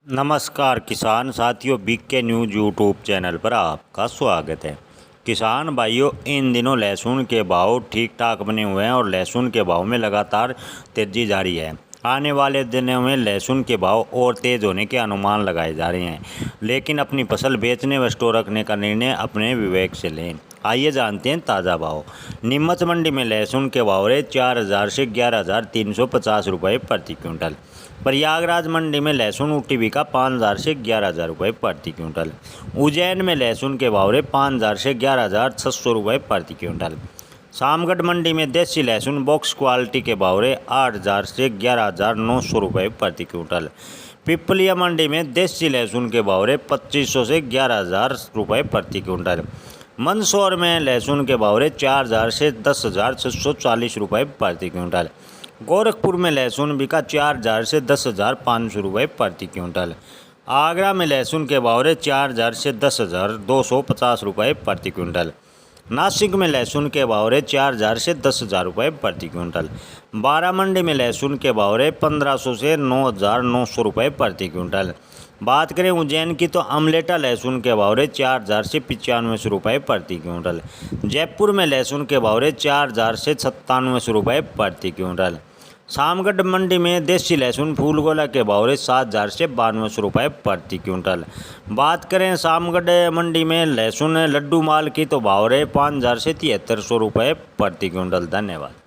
नमस्कार किसान साथियों, बीके न्यूज़ यूट्यूब चैनल पर आपका स्वागत है। किसान भाइयों, इन दिनों लहसुन के भाव ठीक ठाक बने हुए हैं और लहसुन के भाव में लगातार तेज़ी जारी है। आने वाले दिनों में लहसुन के भाव और तेज़ होने के अनुमान लगाए जा रहे हैं, लेकिन अपनी फसल बेचने व स्टोर रखने का निर्णय अपने विवेक से लें। आइए जानते हैं ताज़ा भाव। नीमच मंडी में लहसुन के भाव रहे 4,000 से 11,350 रुपये प्रति क्विंटल। प्रयागराज मंडी में लहसुन उठी बिका 5,000 से 11,000 रुपये प्रति क्विंटल। उज्जैन में लहसुन के भाव रहे 5,000 से 11,600 रुपये प्रति क्विंटल। शामगढ़ मंडी में देसी लहसुन बॉक्स क्वालिटी के भाव रहे 8,000 से 11,900 रुपये प्रति क्विंटल। पिपलिया मंडी में देसी लहसुन के भाव रहे 2,500 से 11,000 रुपये प्रति क्विंटल। मंदसौर में लहसुन के भाव रहे 4,000 से 10,640 रुपये प्रति क्विंटल। गोरखपुर में लहसुन बिका 4,000 से 10,500 रुपये प्रति क्विंटल। आगरा में लहसुन के भाव रहे 4,000 से 10,250 रुपये प्रति क्विंटल। नासिक में लहसुन के भाव रहे 4,000 से 10,000 रुपये प्रति क्विंटल। बारामंडी में लहसुन के भाव रहे 1,500 से 9,900 रुपये प्रति क्विंटल। बात करें उज्जैन की तो अमलेटा लहसुन के भाव रहे 4,000 से 95 रुपये प्रति क्विंटल। जयपुर में लहसुन के भाव रहे 4,000 से 97 रुपये प्रति क्विंटल। शामगढ़ मंडी में देसी लहसुन फूलगोला के भाव रहे 7,000 से 92 रुपये प्रति क्विंटल। बात करें शामगढ़ मंडी में लहसुन लड्डू माल की तो भाव रहे 5,000 से 7,300 रुपये प्रति क्विंटल। धन्यवाद।